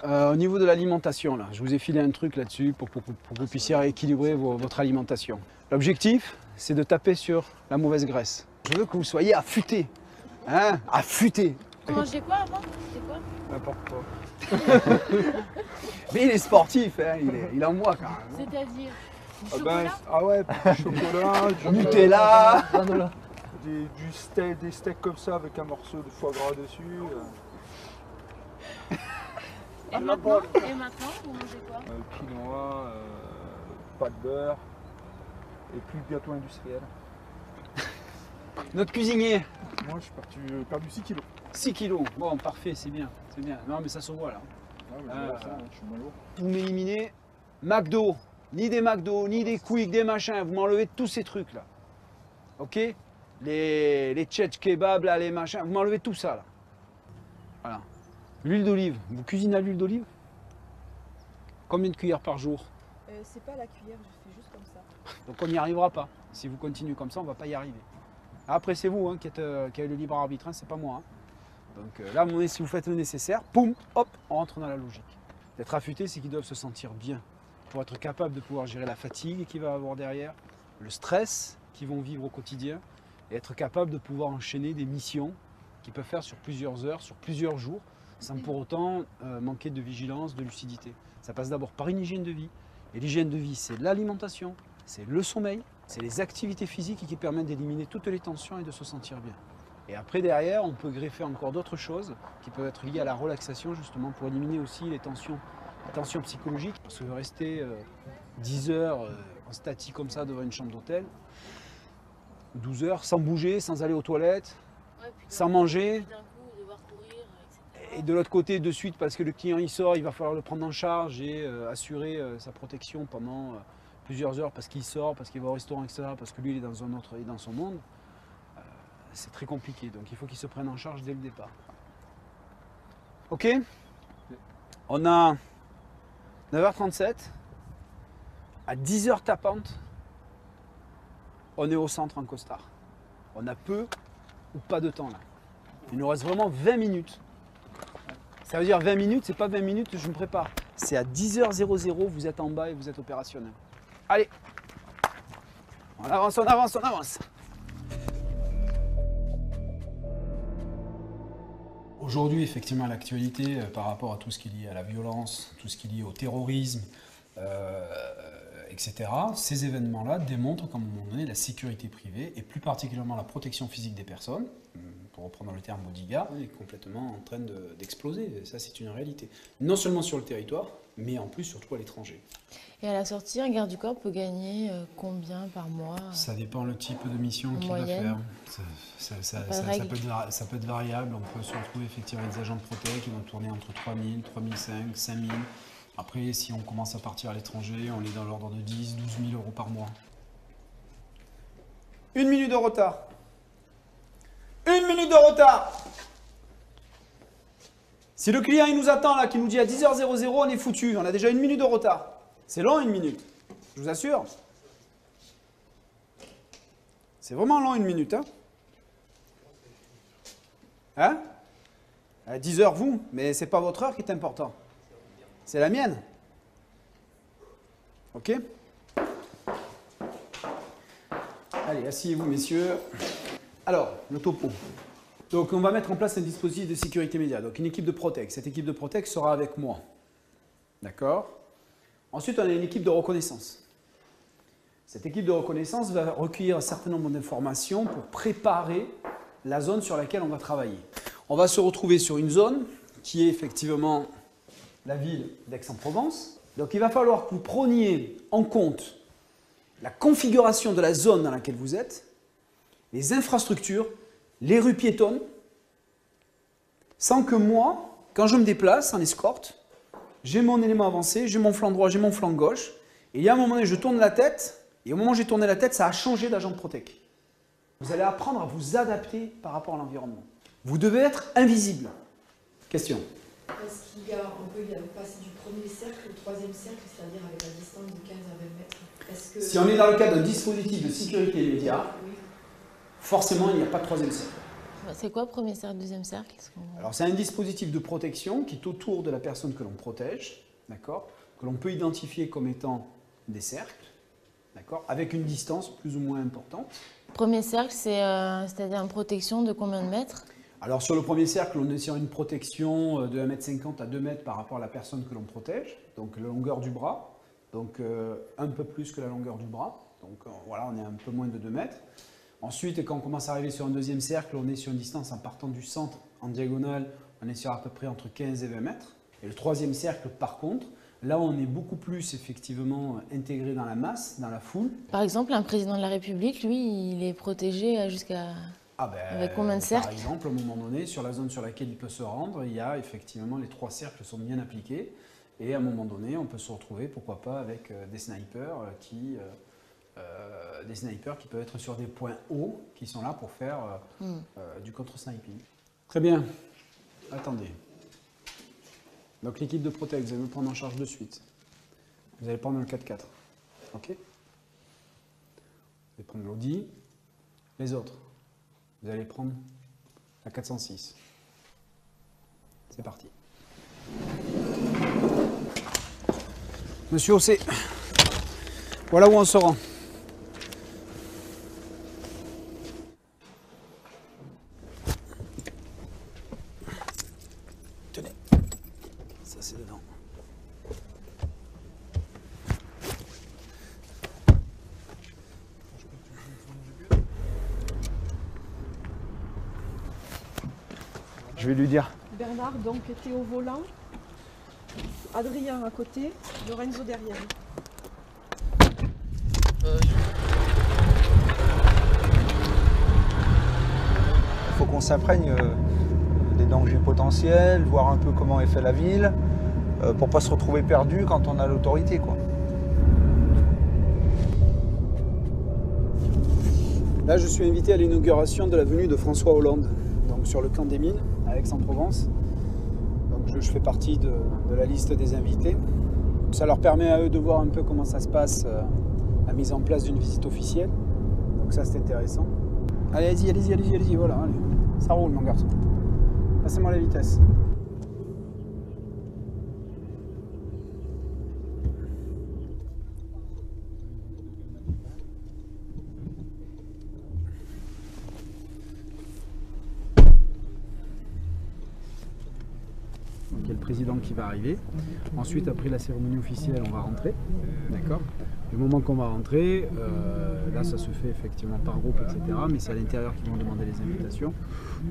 Au niveau de l'alimentation, là, je vous ai filé un truc là-dessus pour que vous puissiez rééquilibrer votre alimentation. L'objectif, c'est de taper sur la mauvaise graisse. Je veux que vous soyez affûtés. Hein? Affûtés. Vous mangez quoi avant? C'était quoi? N'importe quoi. Mais il est sportif, hein, il est en moi quand même. C'est-à-dire du Ah chocolat? ah ouais, du chocolat, du Nutella. des steaks comme ça avec un morceau de foie gras dessus. Et maintenant, vous mangez quoi? Quinoa, pas de beurre et plus de gâteau industriel. Notre cuisinier. Moi, je suis parti perdu 6 kilos. 6 kilos. Bon, parfait, c'est bien, c'est bien. Non, mais ça se voit là. Je suis moins lourd. Vous m'éliminez McDo, ni des McDo, ni des Quick, des machins. Vous m'enlevez tous ces trucs là. Ok? Les tchèches kebab, là, les machins. Vous m'enlevez tout ça là. Voilà. L'huile d'olive. Vous cuisinez à l'huile d'olive? Combien de cuillères par jour? C'est pas la cuillère, je fais juste comme ça. Donc on n'y arrivera pas. Si vous continuez comme ça, on ne va pas y arriver. Après, c'est vous hein, qui avez le libre arbitre, hein, c'est pas moi. Hein. Donc là, à un moment donné, si vous faites le nécessaire, poum, hop, on rentre dans la logique. D'être affûté, c'est qu'ils doivent se sentir bien pour être capable de pouvoir gérer la fatigue qu'il va avoir derrière, le stress qu'ils vont vivre au quotidien, et être capable de pouvoir enchaîner des missions qu'ils peuvent faire sur plusieurs heures, sur plusieurs jours, sans pour autant manquer de vigilance, de lucidité. Ça passe d'abord par une hygiène de vie. Et l'hygiène de vie, c'est l'alimentation, c'est le sommeil, c'est les activités physiques qui permettent d'éliminer toutes les tensions et de se sentir bien. Et après, derrière, on peut greffer encore d'autres choses qui peuvent être liées à la relaxation, justement, pour éliminer aussi les tensions psychologiques. Parce que rester 10 heures en statique comme ça devant une chambre d'hôtel, 12 heures, sans bouger, sans aller aux toilettes, sans manger. Et de l'autre côté, de suite, parce que le client il sort, il va falloir le prendre en charge et assurer sa protection pendant plusieurs heures parce qu'il sort, parce qu'il va au restaurant, etc. Parce que lui, il est dans un autre, il est dans son monde. C'est très compliqué, donc il faut qu'il se prenne en charge dès le départ. Ok. On a 9h37. À 10h tapante, on est au centre en costard. On a peu ou pas de temps là. Il nous reste vraiment 20 minutes. Ça veut dire 20 minutes, c'est pas 20 minutes, je me prépare. C'est à 10h00, vous êtes en bas et vous êtes opérationnel. Allez, on avance, on avance, on avance. Aujourd'hui, effectivement, l'actualité par rapport à tout ce qui est lié à la violence, tout ce qui est lié au terrorisme, etc., ces événements-là démontrent qu'à un moment donné, la sécurité privée, et plus particulièrement la protection physique des personnes, pour reprendre le terme bodyguard, est complètement en train d'exploser. Ça, c'est une réalité. Non seulement sur le territoire, mais en plus, surtout à l'étranger. Et à la sortie, un garde du corps peut gagner combien par mois? Ça dépend le type de mission qu'il va faire. Ça peut être variable. On peut se retrouver effectivement avec des agents de protection qui vont tourner entre 3 000, 3 500, 5 000. Après, si on commence à partir à l'étranger, on est dans l'ordre de 10 000, 12 000 euros par mois. 1 minute de retard. 1 minute de retard. Si le client il nous attend là, qui nous dit à 10h00, on est foutu. On a déjà 1 minute de retard. C'est long 1 minute, je vous assure. C'est vraiment long 1 minute. Hein, à 10h vous, mais c'est pas votre heure qui est important. C'est la mienne. Ok? Allez, asseyez-vous, messieurs. Alors, le topo. Donc, on va mettre en place un dispositif de sécurité immédiate. Donc, une équipe de Protect. Cette équipe de Protect sera avec moi. D'accord? Ensuite, on a une équipe de reconnaissance. Cette équipe de reconnaissance va recueillir un certain nombre d'informations pour préparer la zone sur laquelle on va travailler. On va se retrouver sur une zone qui est effectivement la ville d'Aix-en-Provence. Donc, il va falloir que vous preniez en compte la configuration de la zone dans laquelle vous êtes, les infrastructures, les rues piétonnes, sans que moi, quand je me déplace en escorte, j'ai mon élément avancé, j'ai mon flanc droit, j'ai mon flanc gauche, et il y a un moment donné, je tourne la tête, et au moment où j'ai tourné la tête, ça a changé d'agent de protect. Vous allez apprendre à vous adapter par rapport à l'environnement. Vous devez être invisible. Question. Est-ce qu'on peut passer du premier cercle au troisième cercle, c'est-à-dire avec la distance de 15 à 20 mètres? Si on est dans le cadre d'un dispositif de sécurité immédiat, forcément, il n'y a pas de troisième cercle. C'est quoi premier cercle, deuxième cercle? Alors, c'est un dispositif de protection qui est autour de la personne que l'on protège, d'accord, que l'on peut identifier comme étant des cercles, d'accord, avec une distance plus ou moins importante. Premier cercle, c'est-à-dire une protection de combien de mètres? Alors, sur le premier cercle, on est sur une protection de 1,50 m à 2 mètres par rapport à la personne que l'on protège, donc la longueur du bras, donc un peu plus que la longueur du bras, donc voilà, on est un peu moins de 2 mètres. Ensuite, quand on commence à arriver sur un deuxième cercle, on est sur une distance en partant du centre en diagonale, on est sur à peu près entre 15 et 20 mètres. Et le troisième cercle, par contre, là on est beaucoup plus effectivement intégré dans la masse, dans la foule. Par exemple, un président de la République, lui, il est protégé jusqu'à... avec combien de cercles? Par exemple, à un moment donné, sur la zone sur laquelle il peut se rendre, il y a effectivement les 3 cercles sont bien appliqués. Et à un moment donné, on peut se retrouver, pourquoi pas, avec des snipers qui peuvent être sur des points hauts, qui sont là pour faire du contre-sniping. Très bien. Attendez. Donc l'équipe de Protect, vous allez me prendre en charge de suite. Vous allez prendre le 4x4. Ok? Vous allez prendre l'Audi. Les autres, vous allez prendre la 406. C'est parti. Monsieur Ossé, voilà où on se rend. Tenez, ça c'est dedans. Je vais lui dire. Bernard donc était au volant, Adrien à côté, Lorenzo derrière. Il faut qu'on s'imprègne des les dangers potentiels, voir un peu comment est fait la ville, pour pas se retrouver perdu quand on a l'autorité, quoi. Là, je suis invité à l'inauguration de la venue de François Hollande, donc sur le camp des mines, à Aix-en-Provence. Donc je fais partie de la liste des invités. Ça leur permet à eux de voir un peu comment ça se passe, la mise en place d'une visite officielle. Donc ça, c'est intéressant. Allez, allez-y, voilà, allez. Ça roule, mon garçon. Passez-moi la vitesse. Donc il y a le président qui va arriver. Ensuite, après la cérémonie officielle, on va rentrer. D'accord ? Du moment qu'on va rentrer, là ça se fait effectivement par groupe, etc. Mais c'est à l'intérieur qu'ils vont demander les invitations.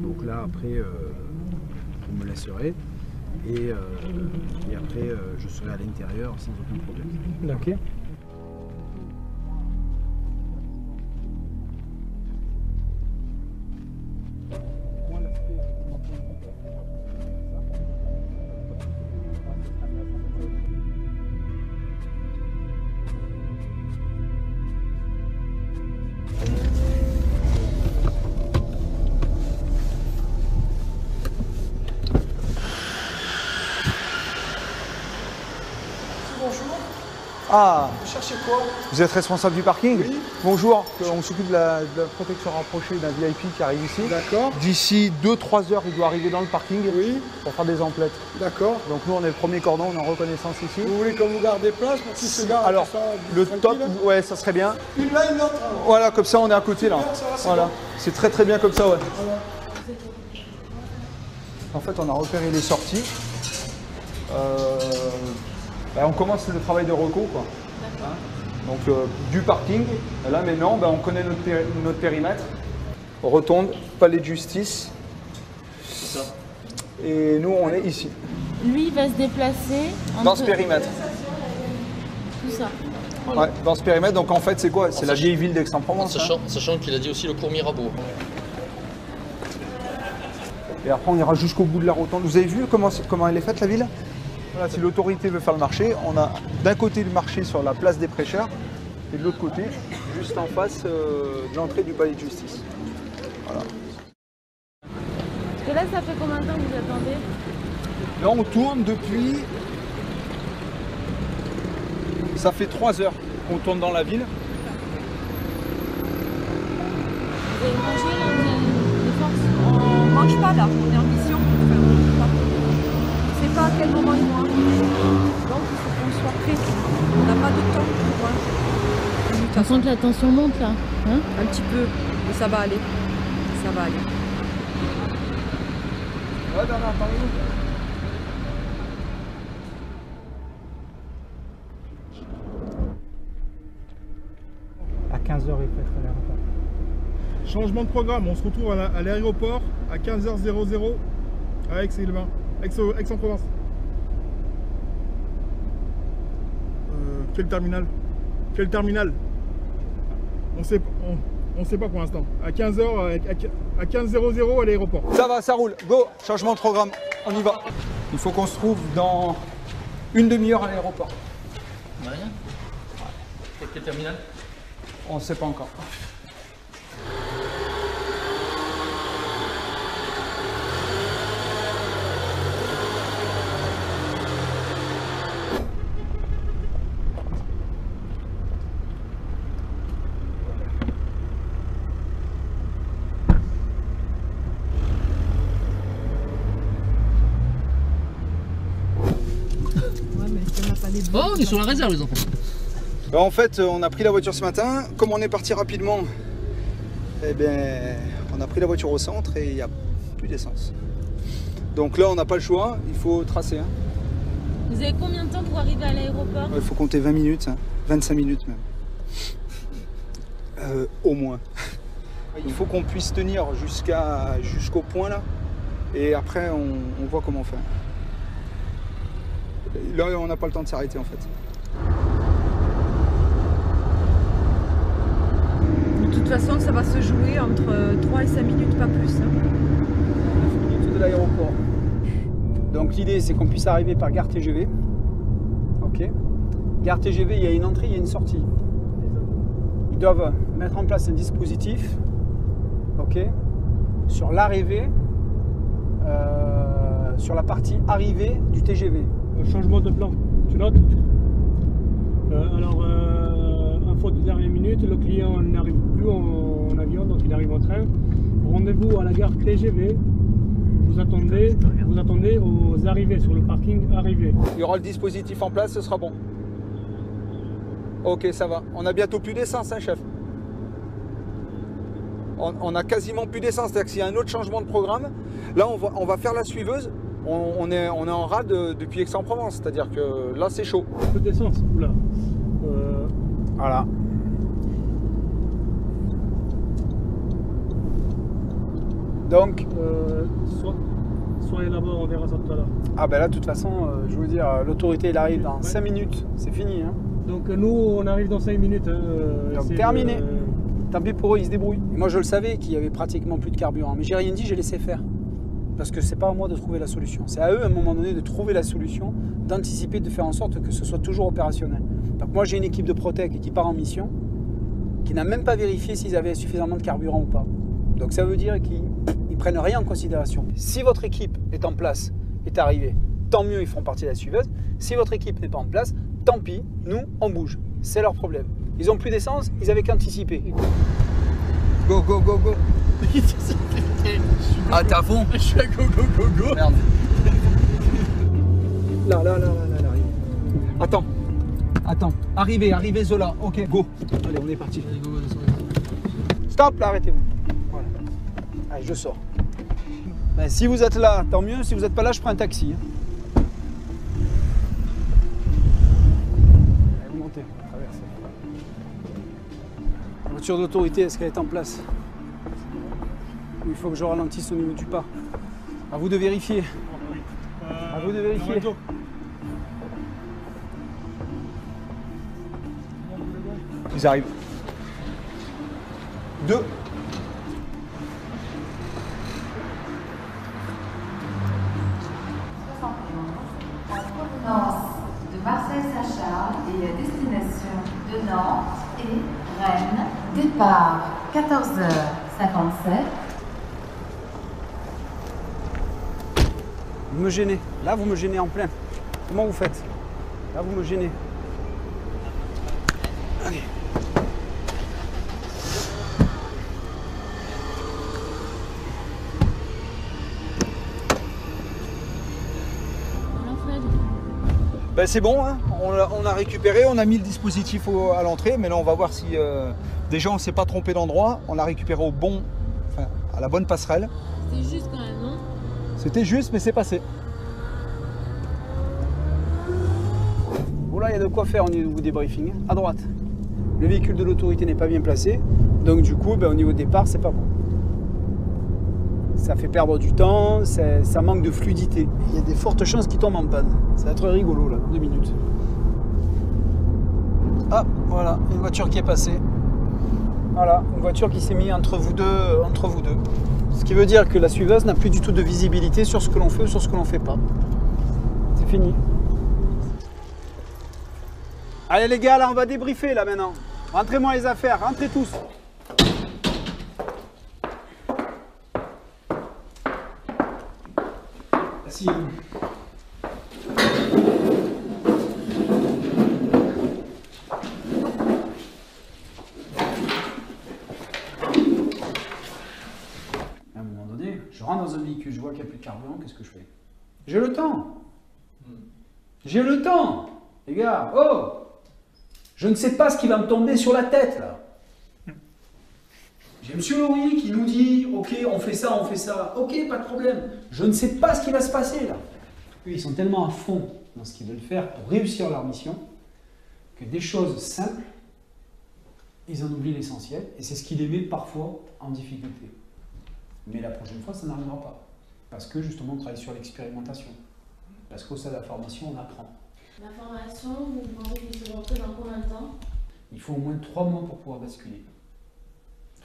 Donc là, après, vous me laisserez. Et après, je serai à l'intérieur sans aucun problème. Ok ? Ah, Vous cherchez quoi? vous êtes responsable du parking? Oui. Bonjour, on s'occupe de la protection rapprochée d'un VIP qui arrive ici. D'accord. D'ici 2-3 heures, il doit arriver dans le parking Oui. pour faire des emplettes. D'accord. Donc nous, on est le premier cordon, on est en reconnaissance ici. Vous voulez qu'on vous garde des places pour qu'ils se gardent? Alors, le top, ouais, ça serait bien. Une là, une autre. Alors. Voilà, comme ça, on est à côté là. Super, ça va, c'est Voilà, bon. c'est très très bien comme ça, ouais. Voilà. En fait, on a repéré les sorties. On commence le travail de reco, quoi. Hein, donc du parking. Et là maintenant, on connaît notre périmètre. Rotonde, palais de justice. Et nous, on est ici, Lui va se déplacer dans ce périmètre. Tout ça. Ouais, dans ce périmètre. Donc en fait, c'est quoi? C'est la vieille ville d'Aix-en-Provence. Hein. Sachant qu'il a dit aussi le cours Mirabeau. Et après, on ira jusqu'au bout de la rotonde. Vous avez vu comment elle est faite, la ville? Voilà, si l'autorité veut faire le marché, on a d'un côté le marché sur la place des prêcheurs et de l'autre côté, juste en face de l'entrée du palais de justice. Voilà. Parce que là, ça fait combien de temps que vous attendez? Là, on tourne depuis... Ça fait 3 heures qu'on tourne dans la ville. Vous avez mangé là? Vous avez des forces? On mange pas là, on est en mission. Enfin, on mange pas. On ne sait pas à quel moment ils vont arriver. Donc il faut qu'on soit prêt. On n'a pas de temps pour. On sent que la tension monte là. Hein? Un petit peu, mais ça va aller. Ça va aller. Ouais, Bernard, parlez-nous. À 15h, il peut être à l'aéroport. Changement de programme, on se retrouve à l'aéroport à 15h00 à Aix-en-Provence. Quel terminal? Quel terminal? On sait pas pour l'instant. À 15h, à 15h00 à l'aéroport. Ça va, ça roule. Go, changement de programme. On y va. Il faut qu'on se trouve dans une demi-heure à l'aéroport. Ouais. Quel terminal? On ne sait pas encore. Oh, on est sur la réserve, les enfants. En fait, on a pris la voiture ce matin. Comme on est parti rapidement, eh bien, on a pris la voiture au centre et il n'y a plus d'essence. Donc là, on n'a pas le choix, il faut tracer. Hein. Vous avez combien de temps pour arriver à l'aéroport? Il faut compter 20 minutes, hein. 25 minutes même. Au moins. Il faut qu'on puisse tenir jusqu'au point là. Et après, on voit comment faire. Là, on n'a pas le temps de s'arrêter en fait. De toute façon, ça va se jouer entre 3 et 5 minutes, pas plus. Hein. de l'aéroport. Donc l'idée c'est qu'on puisse arriver par gare TGV. Ok. Gare TGV, il y a une entrée, il y a une sortie. Ils doivent mettre en place un dispositif, ok, sur l'arrivée, sur la partie arrivée du TGV. Changement de plan, tu notes? Info de dernière minute, le client n'arrive plus en avion, donc il arrive en train. Rendez-vous à la gare TGV. Vous attendez aux arrivées, sur le parking arrivé. Il y aura le dispositif en place, ce sera bon. Ok, ça va. On a bientôt plus d'essence, hein, chef? On a quasiment plus d'essence, c'est-à-dire que s'il y a un autre changement de programme, là on va faire la suiveuse. On est en rade depuis Aix-en-Provence, c'est-à-dire que là c'est chaud. Peu d'essence, oula. Voilà. Donc, soyez là-bas, on verra ça tout à l'heure. ah ben là de toute façon, je veux dire, l'autorité il arrive dans 5 minutes, c'est fini. Hein. Donc nous on arrive dans 5 minutes. Donc terminé. Tant pis pour eux, ils se débrouillent. Et moi je le savais qu'il y avait pratiquement plus de carburant, mais j'ai rien dit, j'ai laissé faire. Parce que c'est pas à moi de trouver la solution. C'est à eux à un moment donné de trouver la solution, d'anticiper, de faire en sorte que ce soit toujours opérationnel. Donc moi j'ai une équipe de Protec qui part en mission, qui n'a même pas vérifié s'ils avaient suffisamment de carburant ou pas. Donc ça veut dire qu'ils prennent rien en considération. Si votre équipe est en place, est arrivée, tant mieux, ils feront partie de la suiveuse. Si votre équipe n'est pas en place, tant pis, nous, on bouge. C'est leur problème. Ils ont plus d'essence, ils avaient qu'anticipé. Go, go, go, go. Ah, t'es à fond? Je suis à go go go go. Merde. Là. Attends. Arrivez, Zola. Ok, go. Allez, on est parti. Stop, là, arrêtez-vous. Voilà. Allez, je sors. Ben, si vous êtes là, tant mieux. Si vous n'êtes pas là, je prends un taxi. Allez, vous montez, on va traverser. La voiture d'autorité, est-ce qu'elle est en place? Il faut que je ralentisse au niveau du pas. À vous de vérifier. À vous de vérifier. Ils arrivent. 2. Provenance de Marseille-Saint-Charles et à destination de Nantes et Rennes. Départ 14h57. Vous me gênez. Là, vous me gênez en plein. Comment vous faites? Là, vous me gênez. Allez. Ben c'est bon, hein. On a récupéré, on a mis le dispositif à l'entrée, mais là on va voir si déjà on ne s'est pas trompé d'endroit, on l'a récupéré à la bonne passerelle. C'est juste quand même, non? C'était juste, mais c'est passé. Bon là, il y a de quoi faire au niveau des briefings. À droite, le véhicule de l'autorité n'est pas bien placé, donc du coup, au niveau départ, c'est pas bon. Ça fait perdre du temps, ça manque de fluidité. Il y a des fortes chances qu'il tombe en panne. Ça va être rigolo là, 2 minutes. Ah, voilà, une voiture qui est passée. Voilà, une voiture qui s'est mise entre vous deux. Ce qui veut dire que la suiveuse n'a plus du tout de visibilité sur ce que l'on fait ou sur ce que l'on ne fait pas. C'est fini. Allez les gars, là on va débriefer là maintenant. Rentrez-moi les affaires, rentrez tous. Asseyez-vous. À un moment donné, je rentre dans un véhicule, je vois qu'il n'y a plus de carburant, qu'est-ce que je fais? J'ai le temps. J'ai le temps. Les gars, oh! Je ne sais pas ce qui va me tomber sur la tête là. J'ai M. Laurie qui nous dit, ok, on fait ça, ok, pas de problème. Je ne sais pas ce qui va se passer là. Eux, ils sont tellement à fond dans ce qu'ils veulent faire pour réussir leur mission que des choses simples, ils en oublient l'essentiel et c'est ce qui les met parfois en difficulté. Mais la prochaine fois, ça n'arrivera pas. Parce que justement, on travaille sur l'expérimentation. Parce qu'au sein de la formation, on apprend. La formation, vous demandez qu'il se repose dans combien de temps? Il faut au moins 3 mois pour pouvoir basculer.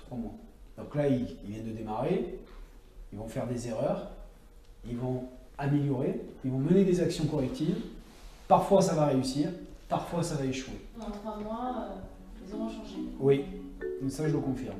3 mois. Donc là, ils viennent de démarrer, ils vont faire des erreurs, Ils vont améliorer, ils vont mener des actions correctives. Parfois ça va réussir, parfois ça va échouer. En 3 mois, ils auront changé. Oui, ça je le confirme.